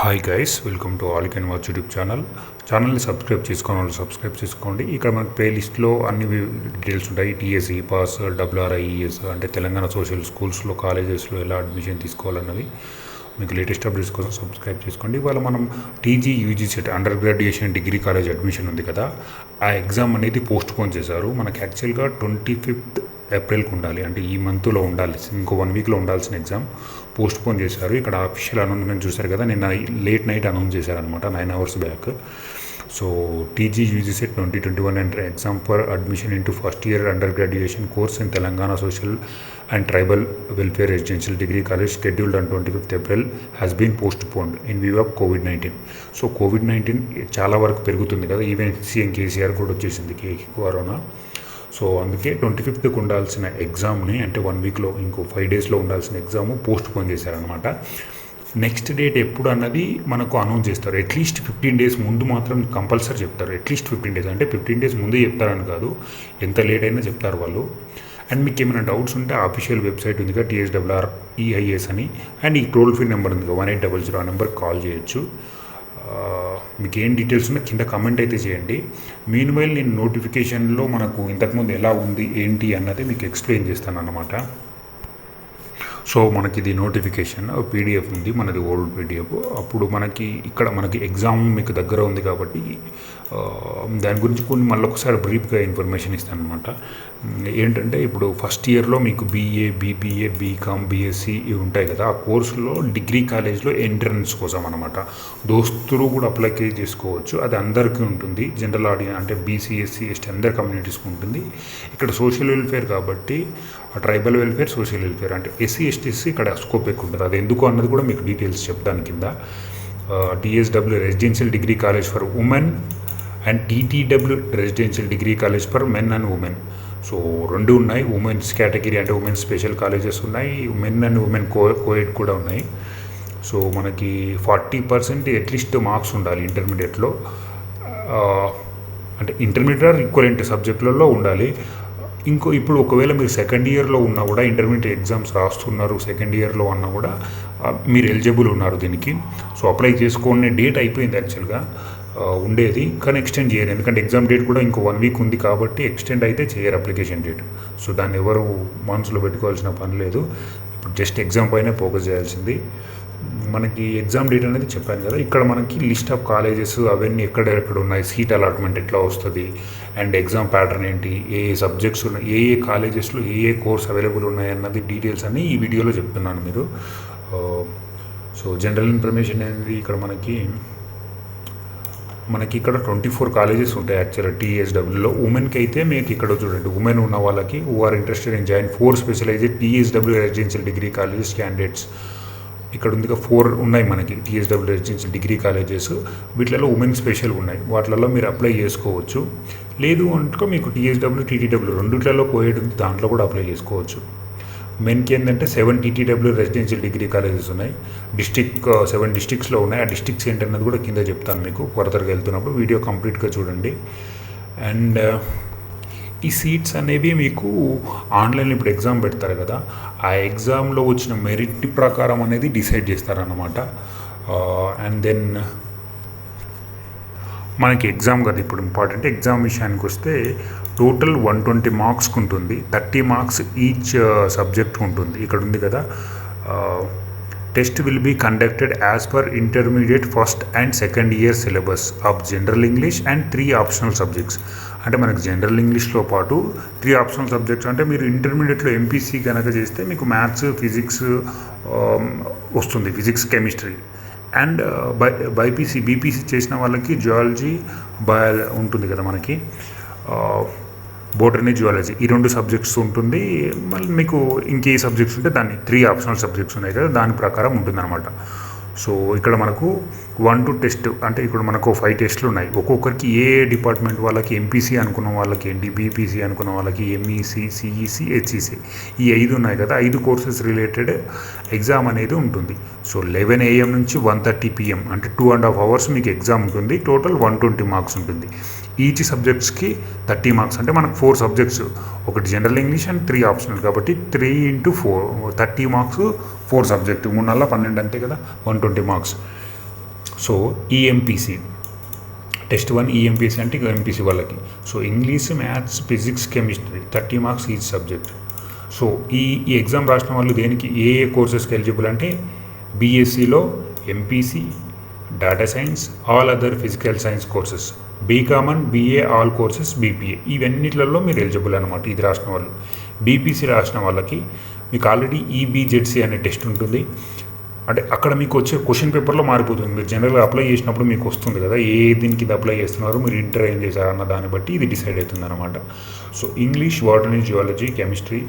Hi guys, welcome to all can watch YouTube ఛానల్ని subscribe చేసుకోని వాళ్ళు సబ్స్క్రైబ్ చేసుకోండి. ఇక్కడ మనకు ప్లేలిస్ట్లో అన్ని డీటెయిల్స్ ఉంటాయి. టీఎస్ఈ పాస్, డబ్ల్యూఆర్ఐఈఎస్ అంటే తెలంగాణ సోషల్ స్కూల్స్లో కాలేజెస్లో ఎలా అడ్మిషన్ తీసుకోవాలన్నది మీకు లేటెస్ట్ అప్డేట్స్ కోసం సబ్స్క్రైబ్ చేసుకోండి. ఇవాళ మనం TG UG set under graduation degree college admission ఉంది కదా, ఆ ఎగ్జామ్ అనేది పోస్ట్ పోన్ చేశారు. మనకి యాక్చువల్గా 25th ఏప్రిల్కి ఉండాలి, అంటే ఈ మంత్లో ఉండాలి, ఇంకో 1 వీక్లో ఉండాల్సిన ఎగ్జామ్ పోస్ట్ పోన్ చేశారు. ఇక్కడ అఫీషియల్ అనౌన్స్మెంట్ చూశారు కదా, నిన్న లేట్ నైట్ అనౌన్స్ చేశారనమాట, 9 hours back. So TG UG CET 2021 enter exam for admission into first year under graduation course in Telangana social and tribal welfare residential degree college scheduled on 25th April has been postponed in view of COVID-19. So COVID-19 చాలా వరకు పెరుగుతుంది కదా, even CM KCR కూడా వచ్చేసింది corona. So అందుకే 25th ఉండాల్సిన ఎగ్జామ్ని, అంటే 1 వీక్లో ఇంకో 5 daysలో ఉండాల్సిన ఎగ్జామ్ పోస్ట్ పోన్ చేశారనమాట. నెక్స్ట్ డేట్ ఎప్పుడు అన్నది మనకు అనౌన్స్ చేస్తారు. అట్లీస్ట్ 15 days ముందు మాత్రం కంపల్సరీ చెప్తారు. అట్లీస్ట్ 15 days, అంటే 15 days ముందే చెప్తారని కాదు, ఎంత లేట్ అయినా చెప్తారు వాళ్ళు. అండ్ మీకు ఏమైనా డౌట్స్ ఉంటే అఫీషియల్ వెబ్సైట్ ఉందిగా TSREIS అని, అండ్ ఈ టోల్ ఫ్రీ నెంబర్ ఉందిగా 1800 ఆ నెంబర్కి కాల్ చేయొచ్చు. మీకు ఏం డీటెయిల్స్ ఉన్నా కింద కమెంట్ అయితే చేయండి. మీన్వైల్ నేను నోటిఫికేషన్లో మనకు ఇంతకుముందు ఎలా ఉంది ఏంటి అన్నది మీకు ఎక్స్ప్లెయిన్ చేస్తాను అన్నమాట. సో మనకి ఇది నోటిఫికేషన్ PDF ఉంది, మనది ఓల్డ్ PDF. అప్పుడు మనకి ఇక్కడ మనకి ఎగ్జామ్ మీకు దగ్గర ఉంది కాబట్టి దాని గురించి కొన్ని మళ్ళీ ఒకసారి బ్రీఫ్గా ఇన్ఫర్మేషన్ ఇస్తాను అనమాట. ఏంటంటే ఇప్పుడు ఫస్ట్ ఇయర్లో మీకు BA, BBA, BCom, BSc ఇవి ఉంటాయి కదా, ఆ కోర్సులో డిగ్రీ కాలేజ్లో ఎంట్రన్స్ కోసం అనమాట. దోస్తులు కూడా అప్లై చేసుకోవచ్చు, అది అందరికీ ఉంటుంది. జనరల్ ఆడియన్స్ అంటే BC, SC, ST అందరి కమ్యూనిటీస్కి ఉంటుంది. ఇక్కడ సోషల్ వెల్ఫేర్ కాబట్టి ట్రైబల్ వెల్ఫేర్, సోషల్ వెల్ఫేర్ అంటే SC, STs ఇక్కడ స్కోప్ ఎక్కువ ఉంటుంది. అది ఎందుకు అన్నది కూడా మీకు డీటెయిల్స్ చెప్తాను కింద. TSW residential degree college for women and TTW residential degree college for men and women. So రెండు ఉన్నాయి. ఉమెన్స్ కేటగిరీ అంటే ఉమెన్స్ స్పెషల్ కాలేజెస్ ఉన్నాయి, మెన్ అండ్ ఉమెన్ కోఎడ్ కూడా ఉన్నాయి. సో మనకి 40% అట్లీస్ట్ మార్క్స్ ఉండాలి ఇంటర్మీడియట్లో, అంటే ఇంటర్మీడియట్ ఈక్వలెంట్ సబ్జెక్టులలో ఉండాలి. ఇప్పుడు ఒకవేళ మీరు సెకండ్ ఇయర్లో ఉన్నా కూడా, ఇంటర్మీడియట్ ఎగ్జామ్స్ రాస్తున్నారు సెకండ్ ఇయర్లో అన్నా కూడా మీరు ఎలిజిబుల్ ఉన్నారు దీనికి. సో అప్లై చేసుకునే డేట్ అయిపోయింది యాక్చువల్గా ఉండేది, కానీ ఎక్స్టెండ్ చేయరు. ఎందుకంటే ఎగ్జామ్ డేట్ కూడా ఇంకో 1 వీక్ ఉంది కాబట్టి ఎక్స్టెండ్ అయితే చేయరు అప్లికేషన్ డేట్. సో దాన్ని ఎవరు మనసులో పెట్టుకోవాల్సిన పని లేదు. ఇప్పుడు జస్ట్ ఎగ్జామ్ పైన ఫోకస్ చేయాల్సింది. మనకి ఎగ్జామ్ డేట్ అనేది చెప్పాను కదా, ఇక్కడ మనకి లిస్ట్ ఆఫ్ కాలేజెస్ అవన్నీ ఎక్కడెక్కడ ఉన్నాయి, సీట్ అలాట్మెంట్ ఎట్లా వస్తుంది, అండ్ ఎగ్జామ్ ప్యాటర్న్ ఏంటి, ఏ సబ్జెక్ట్స్ ఉన్నాయి, ఏ కాలేజెస్లో ఏ కోర్స్ అవైలబుల్ ఉన్నాయి అన్నది డీటెయిల్స్ అన్నీ ఈ వీడియోలో చెప్తున్నాను మీరు. సో జనరల్ ఇన్ఫర్మేషన్ అనేది ఇక్కడ మనకి ఇక్కడ 24 కాలేజెస్ ఉంటాయి యాక్చువల్గా TSWలో. ఉమెన్కి అయితే మీకు ఇక్కడ చూడండి, ఉమెన్ ఉన్న వాళ్ళకి who are interested in join 4 specialized TSW residential degree colleges candidates. ఇక్కడ ఉంది 4 ఉన్నాయి మనకి TSW రెసిడెన్షియల్ డిగ్రీ కాలేజెస్. వీటిలలో ఉమెన్ స్పెషల్ ఉన్నాయి, వాటిలలో మీరు అప్లై చేసుకోవచ్చు. లేదు అంటే మీకు TSW, TTW రెండిట్లలో కోఎడ్ ఉంది, దాంట్లో కూడా అప్లై చేసుకోవచ్చు. మెన్కి ఏంటంటే 7 TTW రెసిడెన్షియల్ డిగ్రీ కాలేజెస్ ఉన్నాయి. 7 డిస్ట్రిక్ట్స్లో ఉన్నాయి. ఆ డిస్ట్రిక్ట్స్ ఏంటన్నది కూడా కింద చెప్తాను మీకు ఫర్దర్గా వెళ్తున్నప్పుడు. వీడియో కంప్లీట్గా చూడండి. అండ్ ఈ సీట్స్ అనేవి మీకు ఆన్లైన్లో ఇప్పుడు ఎగ్జామ్ పెడతారు కదా, ఆ ఎగ్జామ్లో వచ్చిన మెరిట్ ప్రకారం అనేది డిసైడ్ చేస్తారన్నమాట. అండ్ దెన్ మనకి ఎగ్జామ్ కదా ఇప్పుడు ఇంపార్టెంట్. ఎగ్జామ్ విషయానికి వస్తే టోటల్ 120 మార్క్స్కి ఉంటుంది. 30 మార్క్స్ ఈచ్ సబ్జెక్ట్ ఉంటుంది. ఇక్కడ ఉంది కదా, test will be conducted as per intermediate first and second year syllabus of general English and 3 optional subjects. అంటే మనకు జనరల్ ఇంగ్లీష్లో పాటు 3 ఆప్షనల్ సబ్జెక్ట్స్, అంటే మీరు ఇంటర్మీడియట్లో MPC కనుక చేస్తే మీకు మ్యాథ్స్, ఫిజిక్స్ వస్తుంది, ఫిజిక్స్, కెమిస్ట్రీ. అండ్ BPC చేసిన వాళ్ళకి జియాలజీ, ఉంటుంది కదా మనకి, బోటనీ, జువాలజీ, ఈ 2 సబ్జెక్ట్స్ ఉంటుంది. మళ్ళీ మీకు ఇంకే సబ్జెక్ట్స్ ఉంటే దాన్ని 3 ఆప్షనల్ సబ్జెక్ట్స్ ఉన్నాయి కదా, దాని ప్రకారం ఉంటుందన్నమాట. సో ఇక్కడ మనకు 1-2 టెస్ట్, అంటే ఇక్కడ మనకు 5 టెస్టులు ఉన్నాయి. ఒక్కొక్కరికి ఏ డిపార్ట్మెంట్ వాళ్ళకి MPC అనుకున్న వాళ్ళకి ఏంటి, BPC అనుకున్న వాళ్ళకి MEC, CEC, HEC, ఈ 5 ఉన్నాయి కదా, 5 కోర్సెస్ రిలేటెడ్ ఎగ్జామ్ అనేది ఉంటుంది. సో 11 AM నుంచి 1:30 PM అంటే 2.5 hours మీకు ఎగ్జామ్ ఉంటుంది. టోటల్ 120 మార్క్స్ ఉంటుంది. ఈచ్ సబ్జెక్ట్స్కి 30 మార్క్స్, అంటే మనకు 4 సబ్జెక్ట్స్, ఒకటి జనరల్ ఇంగ్లీష్ అండ్ 3 ఆప్షనల్ కాబట్టి 3 × 4 30 మార్క్స్, 4 సబ్జెక్టు, 3 × 12 అంతే కదా, 120 marks. So EMPC test 1 EMPC అంటే ఎంపీసీ వాళ్ళకి. So English, maths, physics, chemistry 30 marks each subject. So ఈ ఎగ్జామ్ రాసిన వాళ్ళు దేనికి ఏ కోర్సెస్కి ఎలిజిబుల్ అంటే బీఎస్సీలో MPC, data science, all other physical science courses, బీకామన్, బీఏ ఆల్ కోర్సెస్, బీపీఏ ఇవన్నిట్లలో మీరు ఎలిజిబుల్ అనమాట. ఇది రాసిన వాళ్ళు. బీపీసీ రాసిన వాళ్ళకి మీకు ఆల్రెడీ ఈబీజెడ్సీ అనే టెస్ట్ ఉంటుంది. అంటే అక్కడ మీకు వచ్చే క్వశ్చన్ పేపర్లో మారిపోతుంది. మీరు జనరల్గా అప్లై చేసినప్పుడు మీకు వస్తుంది కదా ఏ దీనికి ఇది అప్లై చేస్తున్నారు, మీరు ఇంటర్ ఏం చేశారన్న దాన్ని బట్టి ఇది డిసైడ్ అవుతుంది అనమాట. So English, botany, geology, chemistry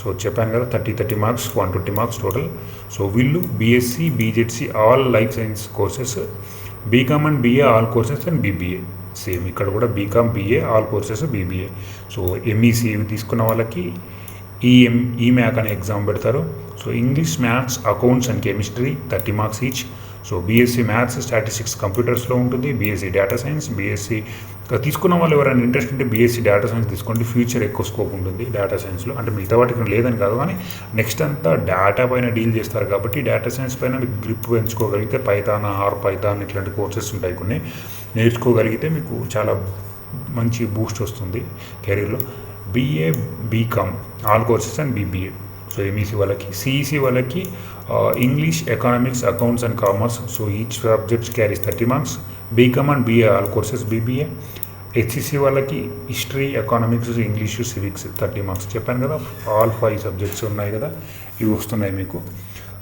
so చెప్పాను కదా 30 మార్క్స్, 120 మార్క్స్ టోటల్. సో వీళ్ళు BSc, BZC all life science courses, BCom and BA all courses and BBA same ఇక్కడ కూడా BCom, BA all courses, BBA. So MEC తీసుకున్న వాళ్ళకి EMAC అనే exam పెడతారు. So English, maths, accounts and chemistry 30 marks each. So BSc maths, statistics కంప్యూటర్స్లో ఉంటుంది. BSc data science, BSc తీసుకున్న వాళ్ళు ఎవరైనా ఇంట్రెస్ట్ ఉంటే బీఎస్సీ డేటా సైన్స్ తీసుకోండి. ఫ్యూచర్ ఎక్కువ స్కోప్ ఉంటుంది డేటా సైన్స్లో. అంటే మిగతా వాటికి లేదని కాదు, కానీ నెక్స్ట్ అంతా డేటా పైన డీల్ చేస్తారు కాబట్టి డేటా సైన్స్ పైన మీకు గ్రిప్ పెంచుకోగలిగితే పైథాన్, పైథాన్ ఇట్లాంటి కోర్సెస్ ఉంటాయి కొన్ని నేర్చుకోగలిగితే మీకు చాలా మంచి బూస్ట్ వస్తుంది కెరీర్లో. BA, BCom all courses and BBA. So MEC వాళ్ళకి. సిఈసీ వాళ్ళకి English, economics, accounts and commerce. So each subjects carries 30 marks. BCom and BA all courses, BBA. HCC వాళ్ళకి history, economics, English, civics 30 marks. చెప్పాను కదా all 5 subjects ఉన్నాయి కదా, ఇవి వస్తున్నాయి మీకు.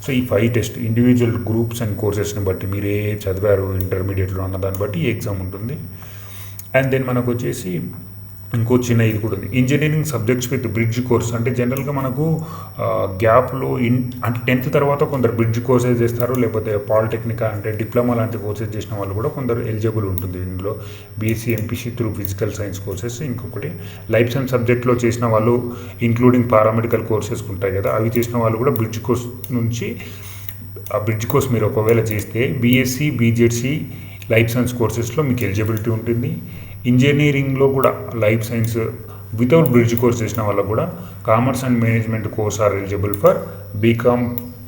సో ఈ 5 టెస్ట్ ఇండివిజువల్ గ్రూప్స్ అండ్ కోర్సెస్ని బట్టి మీరు ఏ చదివారు ఇంటర్మీడియట్లో అన్న దాన్ని బట్టి ఈ ఎగ్జామ్ ఉంటుంది. అండ్ దెన్ మనకు వచ్చేసి ఇంకో చిన్న ఇది కూడా ఉంది, engineering subjects with bridge course. అంటే జనరల్గా మనకు గ్యాప్లో అంటే 10th తర్వాత కొందరు బ్రిడ్జ్ కోర్సెస్ చేస్తారు, లేకపోతే పాలిటెక్నిక్ అంటే డిప్లొమా లాంటి కోర్సెస్ చేసిన వాళ్ళు కూడా కొందరు ఎలిజిబుల్ ఉంటుంది ఇందులో. BSc, MPC through physical science courses. ఇంకొకటి లైఫ్ సైన్స్ సబ్జెక్ట్లో చేసిన వాళ్ళు ఇంక్లూడింగ్ పారామెడికల్ కోర్సెస్ ఉంటాయి కదా, అవి చేసిన వాళ్ళు కూడా బ్రిడ్జ్ కోర్స్ నుంచి ఆ బ్రిడ్జ్ కోర్స్ మీరు ఒకవేళ చేస్తే బీఎస్సీ, బీజెడ్సీ లైఫ్ సైన్స్ కోర్సెస్లో మీకు ఎలిజిబిలిటీ ఉంటుంది. ఇంజనీరింగ్లో కూడా life science without bridge course చేసిన వాళ్ళకు కూడా commerce and management course are eligible for BCom,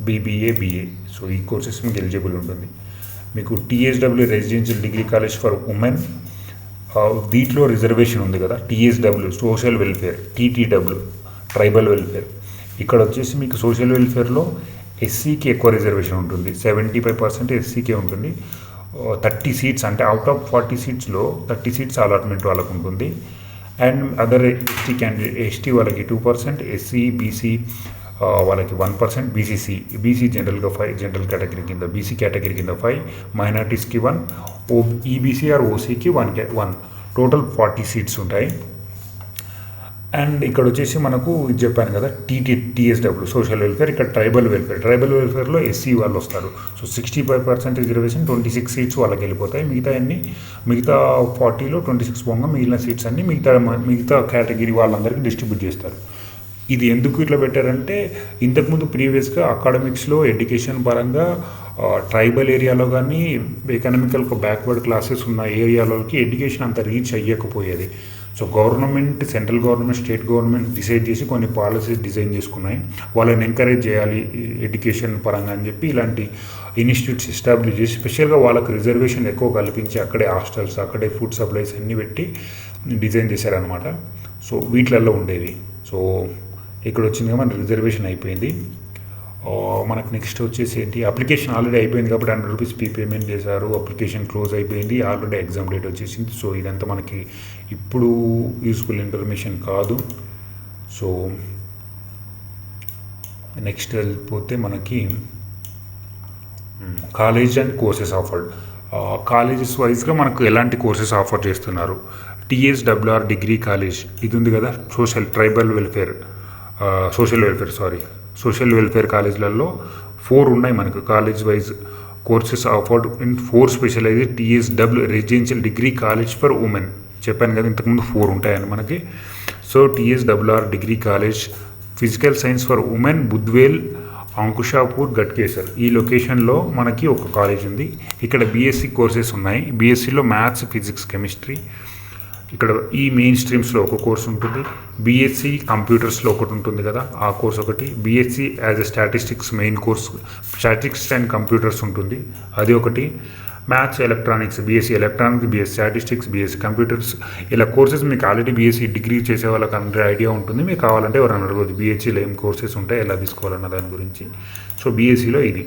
BBA, BA. So ఈ కోర్సెస్ మీకు ఎలిజిబుల్ ఉంటుంది. మీకు TSW residential degree college for women, వీటిలో రిజర్వేషన్ ఉంది కదా. TSW social welfare, TTW tribal welfare. ఇక్కడ వచ్చేసి మీకు సోషల్ వెల్ఫేర్లో ఎస్సీకి ఎక్కువ రిజర్వేషన్ ఉంటుంది. 75% ఎస్సీకే ఉంటుంది. 30 సీట్స్ అంటే అవుట్ ఆఫ్ 40 సీట్స్లో 30 సీట్స్ అలాట్మెంట్ వాళ్ళకు ఉంటుంది. And other ST candidate, ST వాళ్ళకి 2%, ఎస్సీ, బీసీ వాళ్ళకి 1%, బీసీ జనరల్గా 5 జనరల్ కేటగిరీ కింద, బీసీ కేటగిరీ కింద 5, మైనార్టీస్కి 1, ఈబీసీ ఆర్ ఓసీకి 1 టోటల్ 40 సీట్స్ ఉంటాయి. అండ్ ఇక్కడ వచ్చేసి మనకు ఇది చెప్పాను కదా టీఎస్డబ్ల్యూ సోషల్ వెల్ఫేర్. ఇక్కడ ట్రైబల్ వెల్ఫేర్లో ఎస్సీ వాళ్ళు వస్తారు. సో 65% రిజర్వేషన్, 26 సీట్స్ వాళ్ళకి వెళ్ళిపోతాయి. మిగతా 40లో 26 పోగా మిగిలిన సీట్స్ అన్ని మిగతా కేటగిరీ వాళ్ళందరికీ డిస్ట్రిబ్యూట్ చేస్తారు. ఇది ఎందుకు ఇట్లా పెట్టారంటే ఇంతకుముందు ప్రీవియస్గా అకాడమిక్స్లో ఎడ్యుకేషన్ పరంగా ట్రైబల్ ఏరియాలో కానీ ఎకనామికల్ బ్యాక్వర్డ్ క్లాసెస్ ఉన్న ఏరియాలోకి ఎడ్యుకేషన్ అంత రీచ్ అయ్యకపోయేది. So government, central government, state government decide చేసి కొన్ని పాలసీస్ డిజైన్ చేసుకున్నాయి. వాళ్ళని ఎంకరేజ్ చేయాలి ఎడ్యుకేషన్ పరంగా అని చెప్పి ఇలాంటి ఇన్స్టిట్యూట్స్ ఎస్టాబ్లిష్ చేసి స్పెషల్గా వాళ్ళకి రిజర్వేషన్ ఎక్కువ కల్పించి అక్కడే హాస్టల్స్, అక్కడే ఫుడ్ సప్లైస్ అన్నీ పెట్టి డిజైన్ చేశారనమాట. సో వీటిలలో ఉండేవి. సో ఇక్కడ వచ్చింది మన రిజర్వేషన్ అయిపోయింది. మనకు నెక్స్ట్ వచ్చేసి ఏంటి, అప్లికేషన్ ఆల్రెడీ అయిపోయింది కాబట్టి 100 రూపీస్ పేమెంట్ చేశారు. అప్లికేషన్ క్లోజ్ అయిపోయింది, ఆల్రెడీ ఎగ్జామ్ డేట్ వచ్చేసింది. సో ఇదంతా మనకి ఇప్పుడు యూస్ఫుల్ ఇన్ఫర్మేషన్ కాదు. సో నెక్స్ట్ వెళ్ళిపోతే మనకి college and courses offered. Colleges వైజ్గా మనకు ఎలాంటి కోర్సెస్ ఆఫర్ చేస్తున్నారు. టీఎస్డబ్ల్యూఆర్ డిగ్రీ కాలేజ్ ఇది ఉంది కదా, సోషల్ వెల్ఫేర్ కాలేజీలలో 4 ఉన్నాయి మనకు college wise courses offered in 4 specialized TSW residential degree college for women. చెప్పాను కదా ఇంతకుముందు 4 ఉంటాయని మనకి. So TSWR degree college physical science for women, Budvel, Ankushapur, Ghatkesar ఈ లొకేషన్లో మనకి ఒక కాలేజ్ ఉంది. ఇక్కడ బీఎస్సీ కోర్సెస్ ఉన్నాయి. బీఎస్సీలో మ్యాథ్స్, ఫిజిక్స్, కెమిస్ట్రీ. ఇక్కడ ఈ మెయిన్ స్ట్రీమ్స్లో ఒక కోర్స్ ఉంటుంది. బీఎస్సీ కంప్యూటర్స్లో ఒకటి ఉంటుంది కదా, ఆ కోర్స్ ఒకటి. BSc as a statistics main course, statistics and computers ఉంటుంది, అది ఒకటి. Maths electronics BSc electronics, BSc statistics, BSc computers, ఇలా కోర్సెస్ మీకు ఆల్రెడీ బీఎస్సీ డిగ్రీ చేసే వాళ్ళకి అందరూ ఐడియా ఉంటుంది. మీకు కావాలంటే ఎవరైనా అడగదు బీహెచ్ఈలో ఏం కోర్సెస్ ఉంటాయి, ఎలా తీసుకోవాలన్న దాని గురించి. సో బీఎస్సీలో ఇది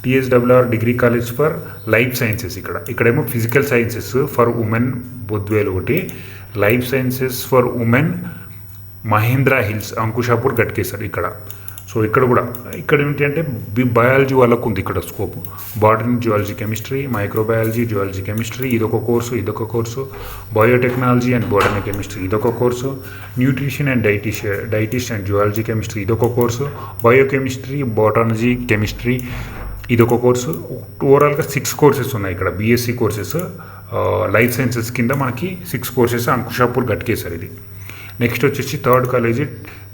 TSWR degree college for life sciences. ఇక్కడేమో ఫిజికల్ సైన్సెస్ ఫర్ ఉమెన్ బొద్వేలు ఒకటి, life sciences for women Mahendra Hills Ankushapur Ghatkesar ఇక్కడ. సో ఇక్కడ ఏంటంటే బయాలజీ వాళ్ళకు ఉంది ఇక్కడ scope. Botany, zoology, chemistry, microbiology, zoology, chemistry ఇదొక course, biotechnology and botany chemistry ఇదొక course, nutrition and dietitian and zoology chemistry ఇదొక కోర్సు, బయోకెమిస్ట్రీ, బోటాలజీ, కెమిస్ట్రీ ఇదొక కోర్సు. ఓవరాల్గా 6 కోర్సెస్ ఉన్నాయి ఇక్కడ బీఎస్సీ కోర్సెస్. లైఫ్ సైన్సెస్ కింద మనకి 6 కోర్సెస్ అంకుషాపూర్ గట్కేసర్ ఇది. నెక్స్ట్ వచ్చేసి third college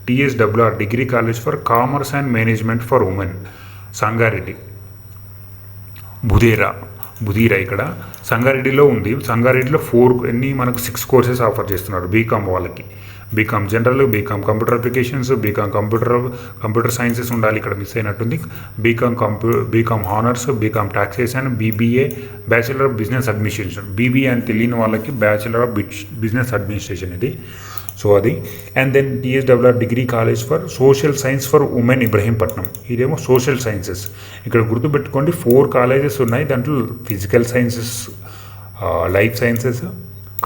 TSWR degree college for commerce and management for women Sangareddy Budhera ఇక్కడ సంగారెడ్డిలో ఉంది. సంగారెడ్డిలో మనకు 6 కోర్సెస్ ఆఫర్ చేస్తున్నారు బీకామ్ వాళ్ళకి. BCom general, BCom computer applications, BCom computer sciences ఉండాలి, ఇక్కడ మిస్ అయినట్టుంది. BCom honours, BCom taxation, BBA, bachelor of business administration. BBA అని తెలియని వాళ్ళకి బ్యాచిలర్ ఆఫ్ బిజినెస్ అడ్మినిస్ట్రేషన్ ఇది. సో అది. And then TSWR degree college for social science for women Ibrahimpatnam. ఇదేమో social sciences. ఇక్కడ గుర్తుపెట్టుకోండి 4 కాలేజెస్ ఉన్నాయి. దాంట్లో physical sciences, life sciences,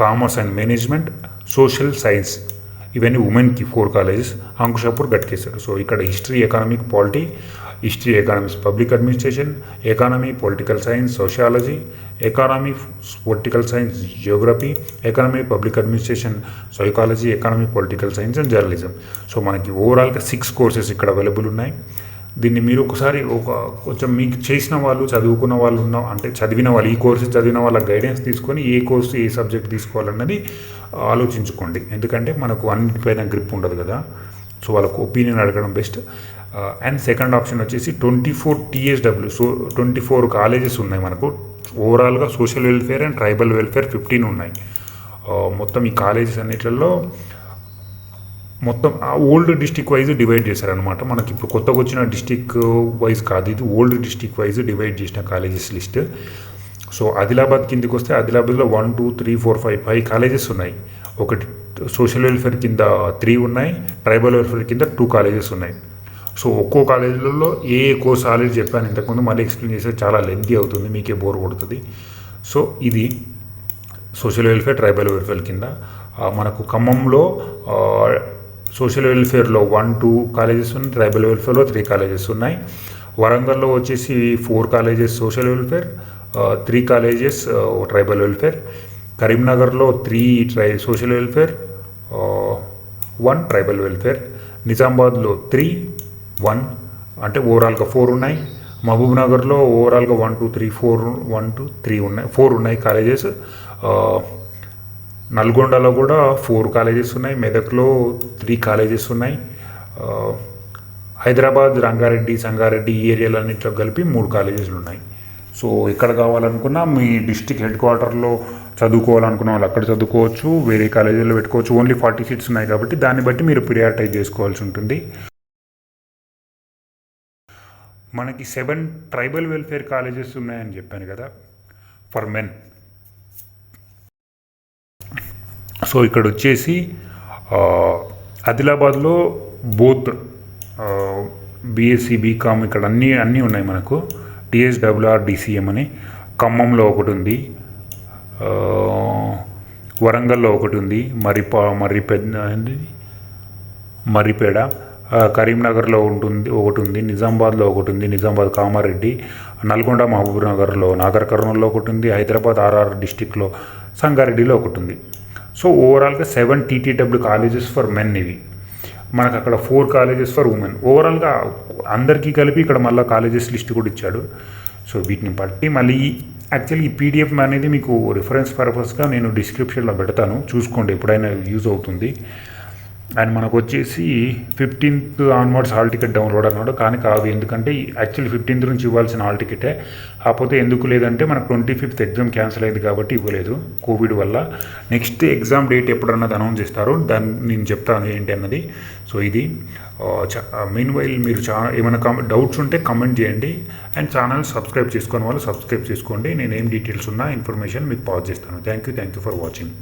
commerce and management, social science ఇవన్నీ ఉమెన్కి 4 కాలేజెస్ అంకుషాపూర్ గట్కేసర్. సో ఇక్కడ history, economic, history, economics, public administration, economy, political science, sociology, economy, political science, Geography, economy, public administration, psychology, economy, political science and journalism. So మనకి ఓవరాల్గా 6 courses ఇక్కడ available ఉన్నాయి. దీన్ని మీరు ఒకసారి కొంచెం మీకు చేసిన వాళ్ళు, చదువుకున్న వాళ్ళు అంటే చదివిన వాళ్ళు, ఈ కోర్సు చదివిన వాళ్ళ గైడెన్స్ తీసుకొని ఏ కోర్సు ఏ సబ్జెక్ట్ తీసుకోవాలన్నది ఆలోచించుకోండి. ఎందుకంటే మనకు అన్నిటిపైన గ్రిప్ ఉండదు కదా. సో వాళ్ళకు ఒపీనియన్ అడగడం బెస్ట్. అండ్ సెకండ్ ఆప్షన్ వచ్చేసి 24 టీఎస్డబ్ల్యూ. సో 24 కాలేజెస్ ఉన్నాయి మనకు. ఓవరాల్గా social welfare and tribal welfare 15 ఉన్నాయి. మొత్తం ఈ కాలేజెస్ అన్నిట్లలో మొత్తం ఓల్డ్ డిస్టిక్ వైజ్ డివైడ్ చేశారనమాట. మనకి ఇప్పుడు కొత్తగా వచ్చిన డిస్టిక్ వైజ్ కాదు, ఇది ఓల్డ్ డిస్టిక్ వైజ్ డివైడ్ చేసిన కాలేజెస్ లిస్ట్. సో ఆదిలాబాద్ కిందకి వస్తే ఆదిలాబాద్లో 1, 2, 3, 4, 5 కాలేజెస్ ఉన్నాయి. ఒకటి సోషల్ వెల్ఫేర్ కింద 3 ఉన్నాయి, ట్రైబల్ వెల్ఫేర్ కింద 2 కాలేజెస్ ఉన్నాయి. సో ఒక్కో కాలేజీలలో ఏ కోర్స్ ఆల్రెడీ చెప్పాను ఇంతకుముందు, మళ్ళీ ఎక్స్ప్లెయిన్ చేస్తే చాలా లెంతీ అవుతుంది, మీకే బోర్ కొడుతుంది. సో ఇది సోషల్ వెల్ఫేర్, ట్రైబల్ వెల్ఫేర్ కింద. మనకు ఖమ్మంలో సోషల్ వెల్ఫేర్లో 1, 2 కాలేజెస్ ఉన్నాయి, ట్రైబల్ వెల్ఫేర్లో 3 కాలేజెస్ ఉన్నాయి. వరంగల్లో వచ్చేసి 4 colleges social welfare, 3 colleges tribal welfare. కరీంనగర్లో 3 సోషల్ వెల్ఫేర్, 1 ట్రైబల్ వెల్ఫేర్. నిజామాబాద్లో 3, 1 అంటే ఓవరాల్గా 4 ఉన్నాయి. మహబూబ్నగర్లో ఓవరాల్గా 1, 2, 3, 4 ఉన్నాయి, 4 ఉన్నాయి కాలేజెస్. నల్గొండలో కూడా 4 కాలేజెస్ ఉన్నాయి. మెదక్లో 3 కాలేజెస్ ఉన్నాయి. హైదరాబాద్, రంగారెడ్డి, సంగారెడ్డి ఈ ఏరియాలన్నింటిలో కలిపి 3 కాలేజెస్లు ఉన్నాయి. సో ఎక్కడ కావాలనుకున్నా మీ డిస్టిక్ హెడ్ క్వార్టర్లో చదువుకోవాలనుకున్న వాళ్ళు అక్కడ చదువుకోవచ్చు, వేరే కాలేజీలో పెట్టుకోవచ్చు. ఓన్లీ 40 సీట్స్ ఉన్నాయి కాబట్టి దాన్ని బట్టి మీరు ప్రియారిటైజ్ చేసుకోవాల్సి ఉంటుంది. మనకి 7 ట్రైబల్ వెల్ఫేర్ కాలేజెస్ ఉన్నాయని చెప్పాను కదా ఫర్ మెన్. సో ఇక్కడ వచ్చేసి ఆదిలాబాద్లో బోత్ బీఎస్సీ, బీకామ్ ఇక్కడ అన్నీ ఉన్నాయి మనకు. టీఎస్డబ్ల్యూఆర్ డిసిఎం అని. ఖమ్మంలో ఒకటి ఉంది, వరంగల్లో ఒకటి ఉంది, మర్రిపేడ, కరీంనగర్లో ఒకటి ఉంది, నిజామాబాద్లో ఒకటి ఉంది, నిజామాబాద్ కామారెడ్డి, నల్గొండ మహబూబ్నగర్లో, నాగర్ కర్నూల్లో ఒకటి ఉంది, హైదరాబాద్ ఆర్ఆర్ డిస్టిక్లో సంగారెడ్డిలో ఒకటి ఉంది. సో ఓవరాల్గా 7 టీటీడబ్ల్యూ కాలేజెస్ ఫర్ మెన్ ఇవి. మనకు అక్కడ 4 కాలేజెస్ ఫర్ ఉమెన్. ఓవరాల్గా అందరికీ కలిపి ఇక్కడ మళ్ళీ కాలేజెస్ లిస్ట్ కూడా ఇచ్చాడు. సో వీటిని బట్టి మళ్ళీ యాక్చువల్లీ ఈ పీడిఎఫ్ అనేది మీకు రిఫరెన్స్ పర్పస్గా నేను డిస్క్రిప్షన్లో పెడతాను, చూసుకోండి, ఎప్పుడైనా యూజ్ అవుతుంది. అండ్ మనకు వచ్చేసి 15th onwards hall ticket download అన్నాడు, కానీ కాదు. ఎందుకంటే యాక్చువల్లీ 15th నుంచి ఇవ్వాల్సిన హాల్ టికెటే. కాకపోతే ఎందుకు లేదంటే మనకు 25th ఎగ్జామ్ క్యాన్సిల్ అయింది కాబట్టి ఇవ్వలేదు కోవిడ్ వల్ల. నెక్స్ట్ ఎగ్జామ్ డేట్ ఎప్పుడన్నది అనౌన్స్ చేస్తారు, దాన్ని నేను చెప్తాను ఏంటి అన్నది. సో ఇది మెయిన్ వైల్ మీరు ఏమైనా డౌట్స్ ఉంటే కమెంట్ చేయండి. అండ్ ఛానల్ సబ్స్క్రైబ్ చేసుకునే వాళ్ళు సబ్స్క్రైబ్ చేసుకోండి. నేను ఏం డీటెయిల్స్ ఉన్నా ఇన్ఫర్మేషన్ మీకు పాస్ చేస్తాను. Thank you for watching.